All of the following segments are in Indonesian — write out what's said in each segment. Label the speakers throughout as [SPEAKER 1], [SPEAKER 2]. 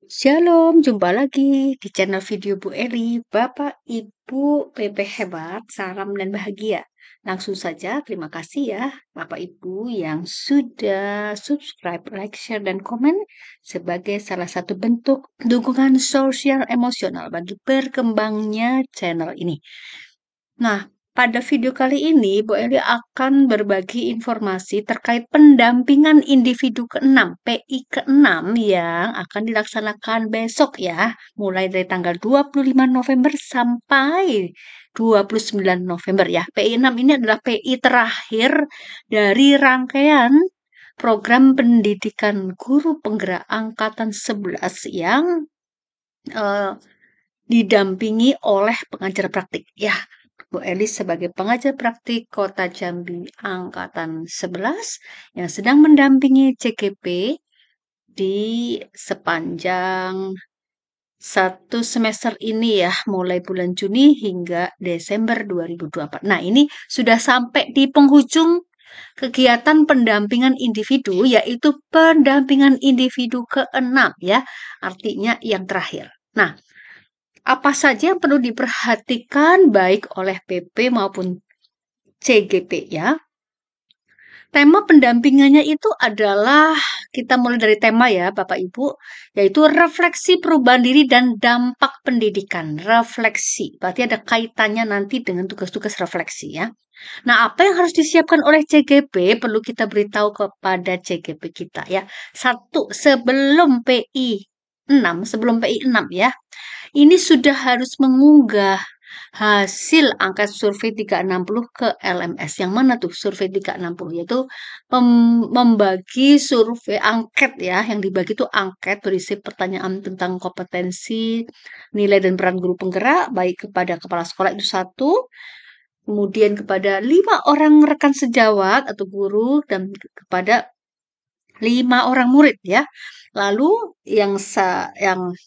[SPEAKER 1] Shalom, jumpa lagi di channel video Bu Eli. Bapak, Ibu, PP hebat, salam dan bahagia. Langsung saja, terima kasih ya Bapak Ibu yang sudah subscribe, like, share, dan komen sebagai salah satu bentuk dukungan sosial emosional bagi berkembangnya channel ini. Nah, pada video kali ini, Bu Eli akan berbagi informasi terkait pendampingan individu ke-6, PI ke-6 yang akan dilaksanakan besok ya, mulai dari tanggal 25 November sampai 29 November ya. PI 6 ini adalah PI terakhir dari rangkaian program pendidikan guru penggerak angkatan 11 yang eh, didampingi oleh pengajar praktik. Ya, Bu Elis sebagai pengajar praktik Kota Jambi Angkatan 11 yang sedang mendampingi CGP di sepanjang satu semester ini ya, mulai bulan Juni hingga Desember 2024. Nah, ini sudah sampai di penghujung kegiatan pendampingan individu, yaitu pendampingan individu ke-6 ya, artinya yang terakhir. Nah, apa saja yang perlu diperhatikan baik oleh PP maupun CGP ya. Tema pendampingannya itu adalah, kita mulai dari tema ya Bapak Ibu, yaitu refleksi perubahan diri dan dampak pendidikan. Refleksi, berarti ada kaitannya nanti dengan tugas-tugas refleksi ya. Nah, apa yang harus disiapkan oleh CGP perlu kita beritahu kepada CGP kita ya. Satu, sebelum PI 6 ya, ini sudah harus mengunggah hasil angket survei 360 ke LMS. Yang mana tuh survei 360? Yaitu membagi survei angket ya. Yang dibagi itu angket berisi pertanyaan tentang kompetensi, nilai dan peran guru penggerak, baik kepada kepala sekolah itu satu, kemudian kepada 5 orang rekan sejawat atau guru, dan kepada 5 orang murid ya. Lalu yang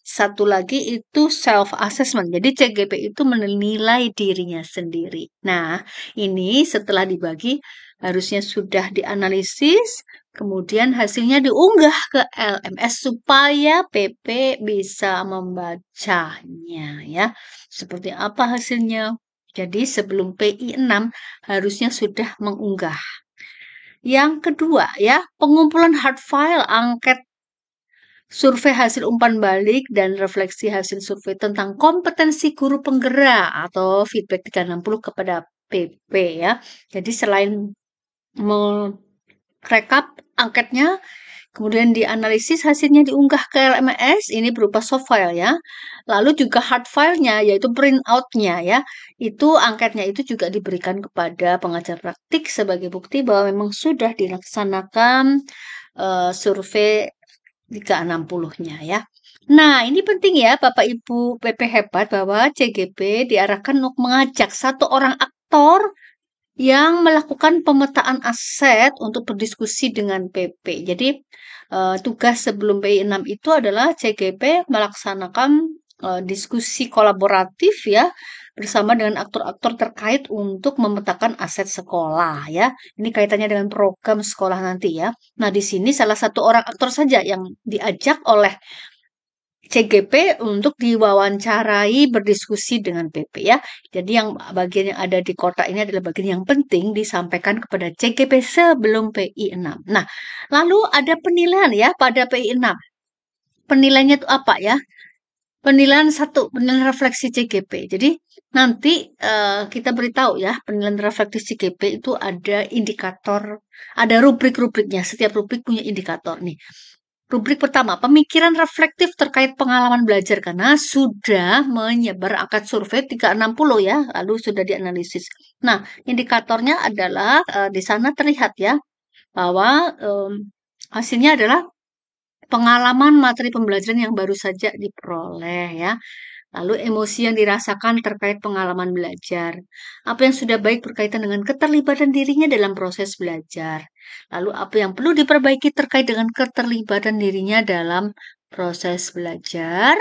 [SPEAKER 1] satu lagi itu self assessment. Jadi CGP itu menilai dirinya sendiri. Nah, ini setelah dibagi harusnya sudah dianalisis, kemudian hasilnya diunggah ke LMS supaya PP bisa membacanya ya. Seperti apa hasilnya? Jadi sebelum PI 6 harusnya sudah mengunggah. Yang kedua ya, pengumpulan hard file angket survei hasil umpan balik dan refleksi hasil survei tentang kompetensi guru penggerak atau feedback 360 kepada PP ya. Jadi selain merekap angketnya, kemudian dianalisis hasilnya diunggah ke LMS, ini berupa soft file ya. Lalu juga hard file-nya, yaitu print out-nya ya. Itu angketnya itu juga diberikan kepada pengajar praktik sebagai bukti bahwa memang sudah dilaksanakan survei 360-nya ya. Nah, ini penting ya Bapak Ibu PP hebat bahwa CGP diarahkan untuk mengajak satu orang aktor yang melakukan pemetaan aset untuk berdiskusi dengan PP. Jadi tugas sebelum PI 6 itu adalah CGP melaksanakan diskusi kolaboratif ya bersama dengan aktor-aktor terkait untuk memetakan aset sekolah ya. Ini kaitannya dengan program sekolah nanti ya. Nah, di sini salah satu orang aktor saja yang diajak oleh CGP untuk diwawancarai berdiskusi dengan PP ya. Jadi yang bagian yang ada di kotak ini adalah bagian yang penting disampaikan kepada CGP sebelum PI 6. Nah, lalu ada penilaian ya pada PI 6. Penilaiannya itu apa ya? Penilaian satu, penilaian refleksi CGP. Jadi nanti kita beritahu ya, penilaian refleksi CGP itu ada indikator, ada rubrik-rubriknya. Setiap rubrik punya indikator nih. Rubrik pertama, pemikiran reflektif terkait pengalaman belajar karena sudah menyebar angkat survei 360 ya, lalu sudah dianalisis. Nah, indikatornya adalah di sana terlihat ya bahwa hasilnya adalah pengalaman materi pembelajaran yang baru saja diperoleh ya. Lalu emosi yang dirasakan terkait pengalaman belajar. Apa yang sudah baik berkaitan dengan keterlibatan dirinya dalam proses belajar. Lalu apa yang perlu diperbaiki terkait dengan keterlibatan dirinya dalam proses belajar.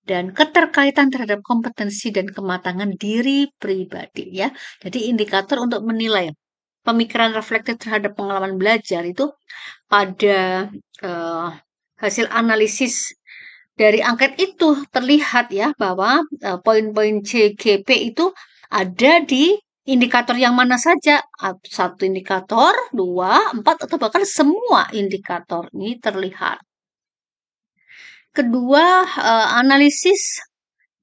[SPEAKER 1] Dan keterkaitan terhadap kompetensi dan kematangan diri pribadi ya. Jadi indikator untuk menilai pemikiran reflektif terhadap pengalaman belajar itu pada hasil analisis Dari angket itu terlihat ya bahwa poin-poin CGP itu ada di indikator yang mana saja. Satu indikator, dua, empat, atau bahkan semua indikator ini terlihat. Kedua, analisis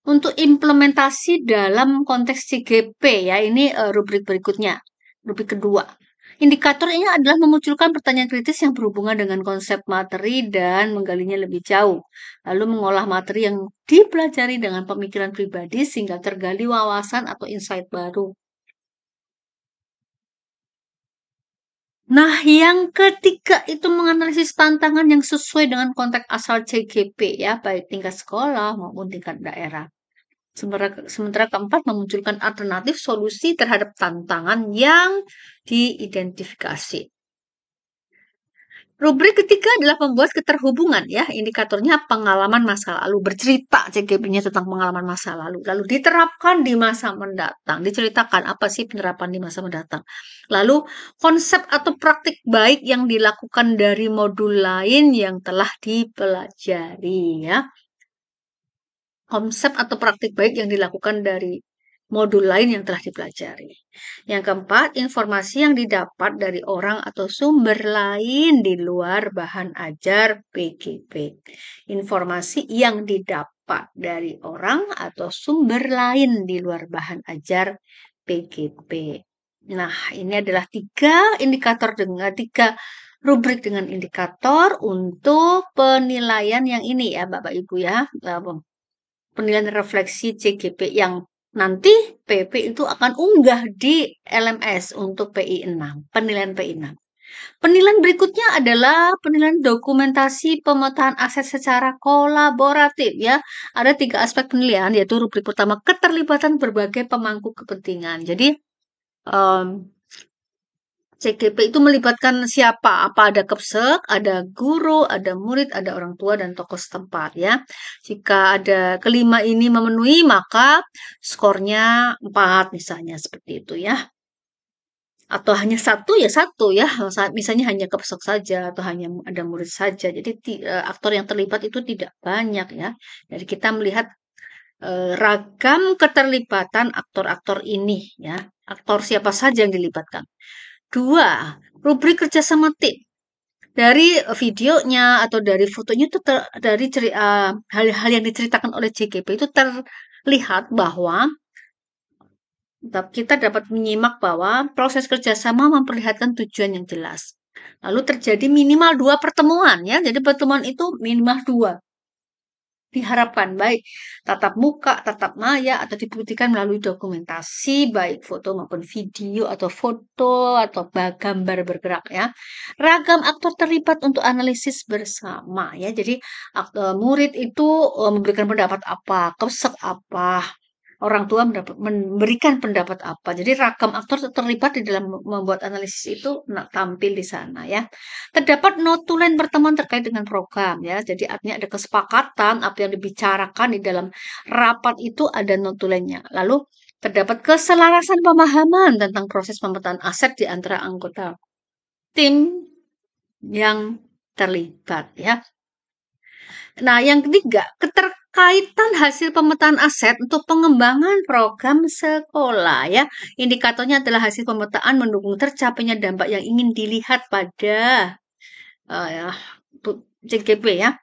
[SPEAKER 1] untuk implementasi dalam konteks CGP ya. Ini rubrik berikutnya. Rubrik kedua. Indikator ini adalah memunculkan pertanyaan kritis yang berhubungan dengan konsep materi dan menggalinya lebih jauh. Lalu mengolah materi yang dipelajari dengan pemikiran pribadi sehingga tergali wawasan atau insight baru. Nah, yang ketiga itu menganalisis tantangan yang sesuai dengan konteks asal CGP ya, baik tingkat sekolah maupun tingkat daerah. Sementara keempat memunculkan alternatif solusi terhadap tantangan yang diidentifikasi. Rubrik ketiga adalah membuat keterhubungan ya, indikatornya pengalaman masa lalu, bercerita CGP-nya tentang pengalaman masa lalu, lalu diterapkan di masa mendatang, diceritakan apa sih penerapan di masa mendatang. Lalu konsep atau praktik baik yang dilakukan dari modul lain yang telah dipelajari ya. Konsep atau praktik baik yang dilakukan dari modul lain yang telah dipelajari. Yang keempat, informasi yang didapat dari orang atau sumber lain di luar bahan ajar PGP. Informasi yang didapat dari orang atau sumber lain di luar bahan ajar PGP. Nah, ini adalah tiga rubrik dengan indikator untuk penilaian yang ini ya, Bapak Ibu ya. Penilaian refleksi CGP yang nanti PP itu akan unggah di LMS untuk PI 6, penilaian PI 6. Penilaian berikutnya adalah penilaian dokumentasi pemetaan aset secara kolaboratif ya. Ada 3 aspek penilaian yaitu rubrik pertama keterlibatan berbagai pemangku kepentingan. Jadi CGP itu melibatkan siapa? Apa ada kepsek, ada guru, ada murid, ada orang tua, dan tokoh setempat ya. Jika ada kelima ini memenuhi, maka skornya 4 misalnya seperti itu ya. Atau hanya satu ya. Misalnya hanya kepsek saja atau hanya ada murid saja. Jadi aktor yang terlibat itu tidak banyak ya. Jadi kita melihat ragam keterlibatan aktor-aktor ini ya. Aktor siapa saja yang dilibatkan. 2, rubrik kerjasama tim. Dari videonya atau dari fotonya itu dari hal-hal yang diceritakan oleh JGP itu terlihat bahwa kita dapat menyimak bahwa proses kerjasama memperlihatkan tujuan yang jelas. Lalu terjadi minimal 2 pertemuan ya. Jadi pertemuan itu minimal 2. Diharapkan baik tatap muka, tatap maya, atau dibuktikan melalui dokumentasi, baik foto maupun video, atau foto, atau gambar bergerak ya. Ragam aktor terlibat untuk analisis bersama ya. Jadi murid itu memberikan pendapat apa, kepsek apa, orang tua memberikan pendapat apa. Jadi ragam aktor terlibat di dalam membuat analisis itu tampil di sana ya. Terdapat notulen pertemuan terkait dengan program ya. Jadi artinya ada kesepakatan apa yang dibicarakan di dalam rapat itu ada notulennya. Lalu terdapat keselarasan pemahaman tentang proses pemetaan aset di antara anggota tim yang terlibat ya. Nah, yang ketiga, keterkaitan hasil pemetaan aset untuk pengembangan program sekolah ya. Indikatornya adalah hasil pemetaan mendukung tercapainya dampak yang ingin dilihat pada CGP ya.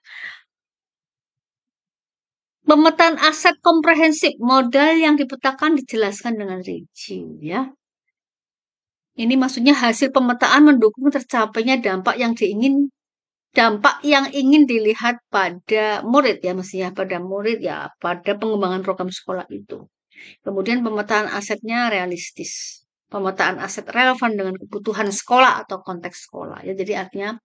[SPEAKER 1] Pemetaan aset komprehensif, modal yang dipetakan dijelaskan dengan rinci ya. Ini maksudnya hasil pemetaan mendukung tercapainya dampak yang ingin dilihat pada murid ya, mestinya pada murid ya, pada pengembangan program sekolah itu. Kemudian pemetaan asetnya realistis. Pemetaan aset relevan dengan kebutuhan sekolah atau konteks sekolah ya. Jadi artinya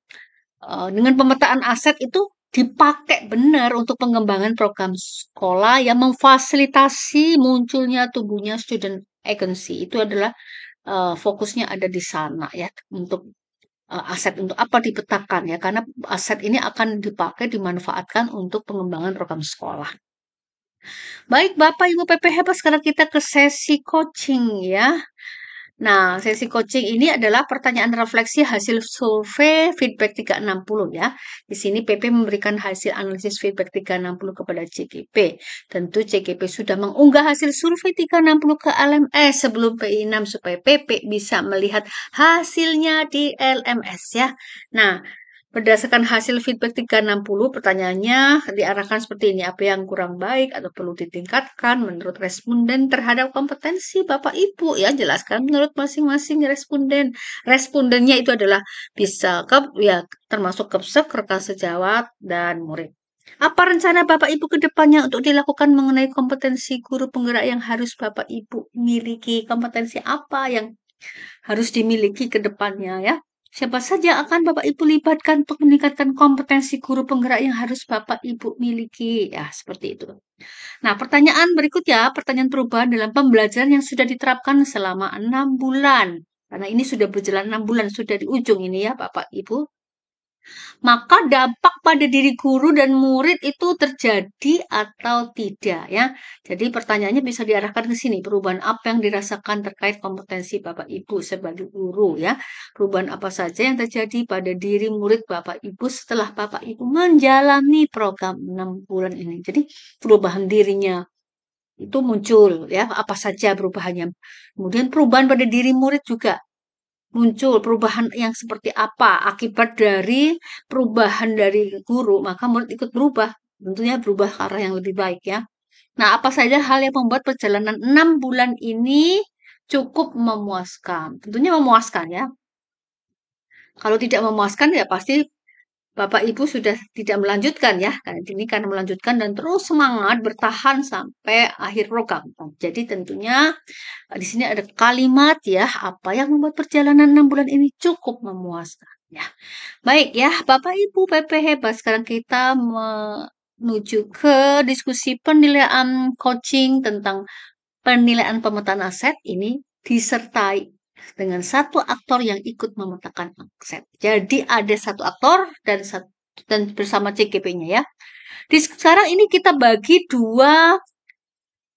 [SPEAKER 1] dengan pemetaan aset itu dipakai benar untuk pengembangan program sekolah yang memfasilitasi munculnya tumbuhnya student agency. Itu adalah fokusnya ada di sana ya, untuk aset untuk apa dipetakan ya, karena aset ini akan dipakai dimanfaatkan untuk pengembangan program sekolah. Baik Bapak Ibu PPH, sekarang kita ke sesi coaching ya. Nah, sesi coaching ini adalah pertanyaan refleksi hasil survei feedback 360 ya. Di sini PP memberikan hasil analisis feedback 360 kepada CGP. Tentu CGP sudah mengunggah hasil survei 360 ke LMS sebelum PI6 supaya PP bisa melihat hasilnya di LMS ya. Nah, berdasarkan hasil feedback 360, pertanyaannya diarahkan seperti ini. Apa yang kurang baik atau perlu ditingkatkan menurut responden terhadap kompetensi Bapak Ibu? Ya, jelaskan menurut masing-masing responden. Respondennya itu adalah bisa ya termasuk kepsek, rekan sejawat, dan murid. Apa rencana Bapak Ibu ke depannya untuk dilakukan mengenai kompetensi guru penggerak yang harus Bapak Ibu miliki? Kompetensi apa yang harus dimiliki ke depannya ya? Siapa saja akan Bapak Ibu libatkan untuk meningkatkan kompetensi guru penggerak yang harus Bapak Ibu miliki? Ya, seperti itu. Nah, pertanyaan berikutnya, pertanyaan perubahan dalam pembelajaran yang sudah diterapkan selama 6 bulan. Karena ini sudah berjalan 6 bulan, sudah di ujung ini ya Bapak Ibu. Maka dampak pada diri guru dan murid itu terjadi atau tidak ya. Jadi pertanyaannya bisa diarahkan ke sini, perubahan apa yang dirasakan terkait kompetensi Bapak Ibu sebagai guru ya. Perubahan apa saja yang terjadi pada diri murid Bapak Ibu setelah Bapak Ibu menjalani program 6 bulan ini. Jadi perubahan dirinya itu muncul ya, apa saja perubahannya. Kemudian perubahan pada diri murid juga muncul perubahan yang seperti apa akibat dari perubahan dari guru, maka murid ikut berubah. Tentunya berubah ke arah yang lebih baik ya. Nah, apa saja hal yang membuat perjalanan 6 bulan ini cukup memuaskan? Tentunya memuaskan ya. Kalau tidak memuaskan ya pasti Bapak Ibu sudah tidak melanjutkan ya. Ini karena melanjutkan dan terus semangat bertahan sampai akhir program. Jadi tentunya di sini ada kalimat ya, apa yang membuat perjalanan 6 bulan ini cukup memuaskan ya. Baik ya, Bapak Ibu PP hebat. Sekarang kita menuju ke diskusi penilaian coaching tentang penilaian pemetaan aset ini disertai dengan satu aktor yang ikut memetakan aset. Jadi ada satu aktor dan bersama CGP-nya ya. Sekarang ini kita bagi dua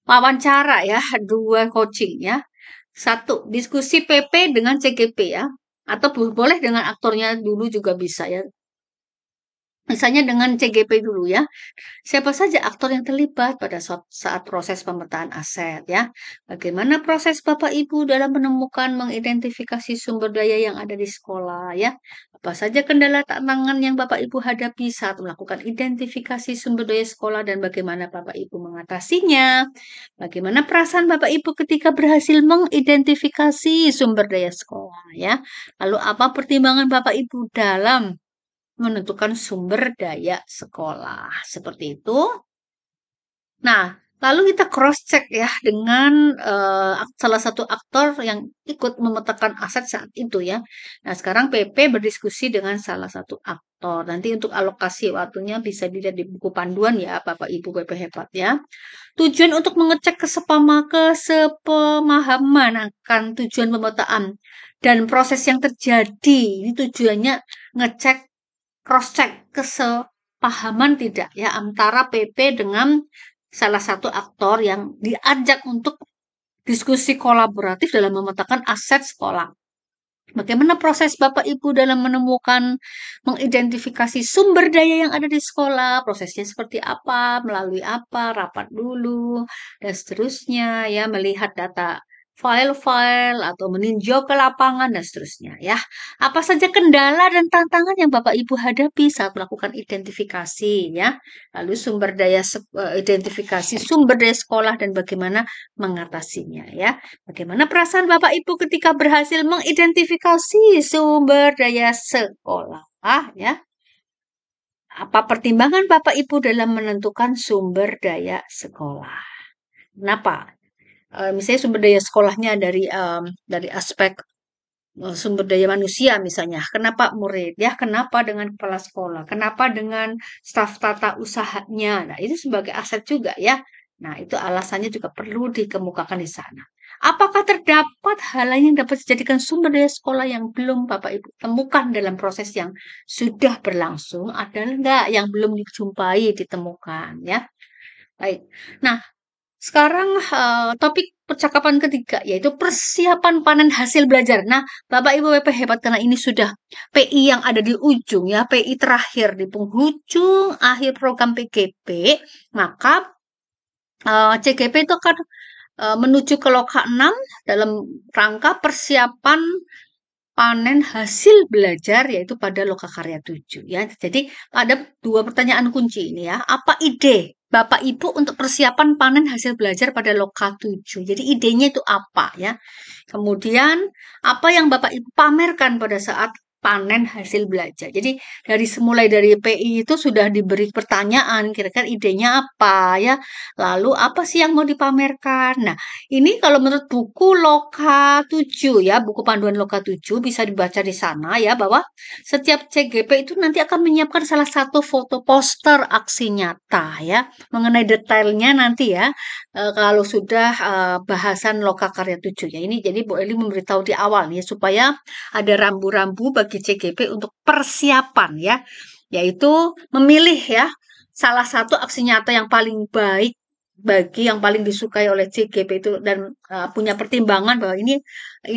[SPEAKER 1] wawancara ya, dua coaching ya. Satu, diskusi PP dengan CGP ya. Atau boleh dengan aktornya dulu juga bisa ya. Misalnya dengan CGP dulu ya. Siapa saja aktor yang terlibat pada saat proses pemetaan aset ya. Bagaimana proses Bapak Ibu dalam menemukan mengidentifikasi sumber daya yang ada di sekolah ya. Apa saja kendala tantangan yang Bapak Ibu hadapi saat melakukan identifikasi sumber daya sekolah dan bagaimana Bapak Ibu mengatasinya. Bagaimana perasaan Bapak Ibu ketika berhasil mengidentifikasi sumber daya sekolah ya. Lalu apa pertimbangan Bapak Ibu dalam menentukan sumber daya sekolah. Seperti itu. Nah, lalu kita cross check ya dengan salah satu aktor yang ikut memetakan aset saat itu ya. Nah, sekarang PP berdiskusi dengan salah satu aktor. Nanti untuk alokasi waktunya bisa dilihat di buku panduan ya, Bapak Ibu PP hebat ya. Tujuan untuk mengecek kesepemahaman akan tujuan pemetaan dan proses yang terjadi. Ini tujuannya ngecek cross check kesepahaman tidak ya antara PP dengan salah satu aktor yang diajak untuk diskusi kolaboratif dalam memetakan aset sekolah. Bagaimana proses Bapak Ibu dalam menemukan, mengidentifikasi sumber daya yang ada di sekolah, prosesnya seperti apa, melalui apa, rapat dulu, dan seterusnya, ya, melihat data file-file atau meninjau ke lapangan dan seterusnya ya. Apa saja kendala dan tantangan yang Bapak Ibu hadapi saat melakukan identifikasi ya. Lalu identifikasi sumber daya sekolah dan bagaimana mengatasinya ya. Bagaimana perasaan Bapak Ibu ketika berhasil mengidentifikasi sumber daya sekolah ya? Apa pertimbangan Bapak Ibu dalam menentukan sumber daya sekolah? Kenapa? Misalnya sumber daya sekolahnya dari aspek sumber daya manusia misalnya. Kenapa murid ya? Kenapa dengan kepala sekolah? Kenapa dengan staf tata usahanya? Nah, itu sebagai aset juga ya. Nah, itu alasannya juga perlu dikemukakan di sana. Apakah terdapat hal lain yang dapat dijadikan sumber daya sekolah yang belum Bapak Ibu temukan dalam proses yang sudah berlangsung? Ada enggak yang belum dijumpai, ditemukan ya? Baik. Nah, Sekarang topik percakapan ketiga yaitu persiapan panen hasil belajar. Nah, Bapak Ibu WP hebat karena ini sudah PI yang ada di ujung ya, PI terakhir di penghujung akhir program PGP, maka CGP itu akan menuju ke loka 6 dalam rangka persiapan panen hasil belajar yaitu pada lokakarya 7 ya. Jadi ada dua pertanyaan kunci ini ya. Apa ide Bapak Ibu untuk persiapan panen hasil belajar pada loka 7? Jadi idenya itu apa ya? Kemudian apa yang Bapak Ibu pamerkan pada saat panen hasil belajar. Jadi mulai dari PI itu sudah diberi pertanyaan, kira-kira idenya apa ya? Lalu apa sih yang mau dipamerkan? Nah, ini kalau menurut buku Loka 7 ya, buku panduan Loka 7 bisa dibaca di sana ya bahwa setiap CGP itu nanti akan menyiapkan salah satu foto poster aksi nyata ya mengenai detailnya nanti ya kalau sudah bahasan Lokakarya 7 ya. Ini jadi Bu Eli memberitahu di awal nih supaya ada rambu-rambu bagi CGP untuk persiapan ya, yaitu memilih ya salah satu aksi nyata yang paling baik bagi yang paling disukai oleh CGP itu dan punya pertimbangan bahwa ini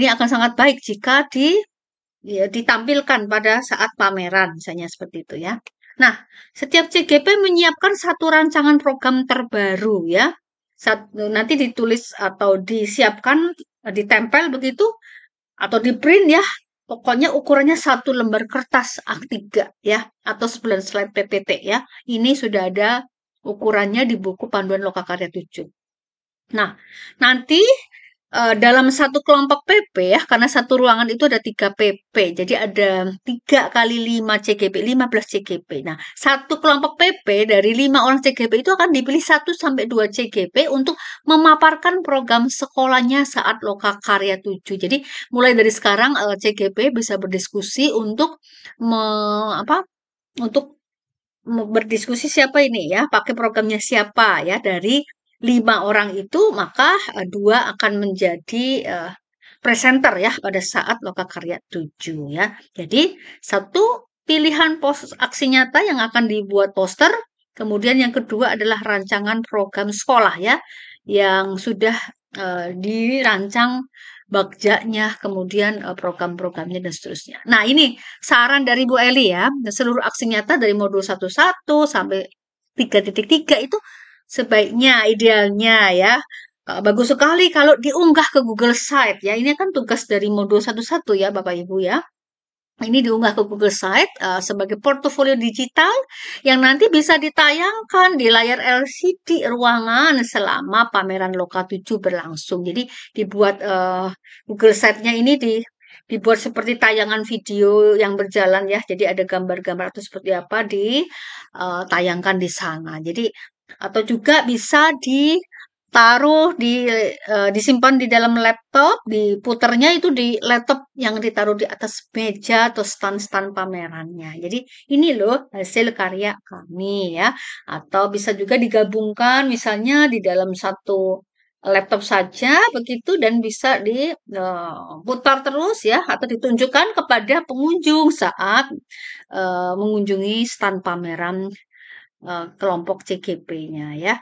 [SPEAKER 1] akan sangat baik jika ditampilkan pada saat pameran misalnya seperti itu ya. Nah, setiap CGP menyiapkan satu rancangan program terbaru ya. Nanti ditulis atau disiapkan, ditempel begitu atau di print ya. Pokoknya ukurannya satu lembar kertas A3 ya atau 9 slide PPT ya. Ini sudah ada ukurannya di buku panduan Lokakarya 7. Nah, nanti dalam satu kelompok PP ya, karena satu ruangan itu ada 3 PP, jadi ada 3 kali 5 CGP, 15 CGP. Nah, satu kelompok PP dari 5 orang CGP itu akan dipilih 1 sampai 2 CGP untuk memaparkan program sekolahnya saat Lokakarya 7. Jadi, mulai dari sekarang CGP bisa berdiskusi untuk untuk berdiskusi siapa ini ya, pakai programnya siapa ya dari 5 orang itu, maka 2 akan menjadi presenter ya pada saat Lokakarya 7 ya. Jadi satu pilihan aksi nyata yang akan dibuat poster, kemudian yang kedua adalah rancangan program sekolah ya yang sudah dirancang bagjanya, kemudian program-programnya dan seterusnya. Nah, ini saran dari Bu Eli ya, seluruh aksi nyata dari modul 11 sampai 3.3 itu sebaiknya, idealnya ya, bagus sekali kalau diunggah ke Google Site ya. Ini kan tugas dari modul 11 ya, Bapak Ibu ya. Ini diunggah ke Google Site sebagai portofolio digital yang nanti bisa ditayangkan di layar LCD ruangan selama pameran Loka 7 berlangsung. Jadi dibuat Google Site-nya ini dibuat seperti tayangan video yang berjalan ya. Jadi ada gambar-gambar atau seperti apa ditayangkan di sana. Jadi atau juga bisa disimpan di dalam laptop, diputernya itu di laptop yang ditaruh di atas meja atau stand-stand pamerannya. Jadi ini loh hasil karya kami ya. Atau bisa juga digabungkan misalnya di dalam satu laptop saja begitu dan bisa diputar terus ya atau ditunjukkan kepada pengunjung saat mengunjungi stand pameran kelompok CGP-nya ya.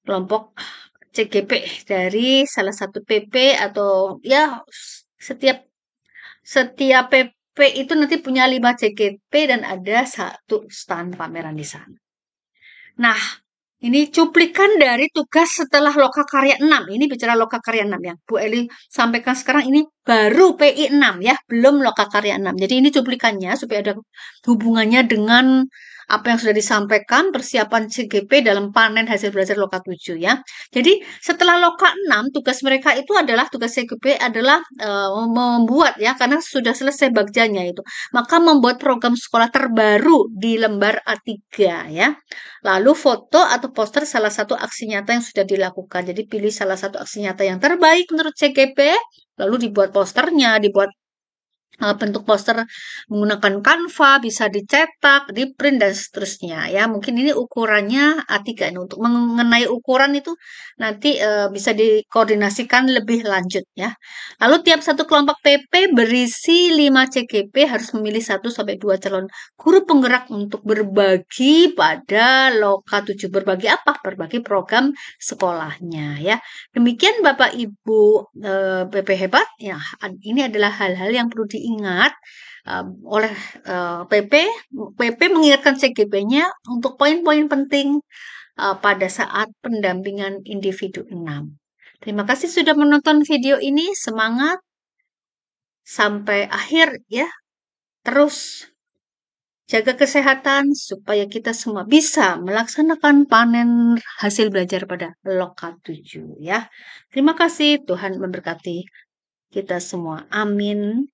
[SPEAKER 1] Kelompok CGP dari salah satu PP atau ya setiap setiap PP itu nanti punya 5 CGP dan ada satu stand pameran di sana. Nah, ini cuplikan dari tugas setelah Lokakarya 6. Ini bicara Lokakarya 6 ya. Bu Eli sampaikan sekarang ini baru PI 6 ya, belum Lokakarya 6. Jadi ini cuplikannya supaya ada hubungannya dengan apa yang sudah disampaikan persiapan CGP dalam panen hasil belajar Loka 7 ya. Jadi setelah Loka 6 tugas mereka itu adalah tugas CGP adalah membuat ya karena sudah selesai bagjanya itu. Maka membuat program sekolah terbaru di lembar A3 ya. Lalu foto atau poster salah satu aksi nyata yang sudah dilakukan. Jadi pilih salah satu aksi nyata yang terbaik menurut CGP, lalu dibuat posternya, dibuat bentuk poster menggunakan Canva, bisa dicetak, di-print dan seterusnya ya. Mungkin ini ukurannya A3. Nah, untuk mengenai ukuran itu nanti bisa dikoordinasikan lebih lanjut ya. Lalu tiap satu kelompok PP berisi 5 CGP harus memilih 1 sampai 2 calon guru penggerak untuk berbagi pada Loka 7. Berbagi apa? Berbagi program sekolahnya ya. Demikian Bapak Ibu PP Hebat, ya ini adalah hal-hal yang perlu diingat oleh PP. PP mengingatkan CGP-nya untuk poin-poin penting pada saat pendampingan individu 6. Terima kasih sudah menonton video ini, semangat sampai akhir ya. Terus jaga kesehatan supaya kita semua bisa melaksanakan panen hasil belajar pada Loka 7 ya. Terima kasih, Tuhan memberkati kita semua. Amin.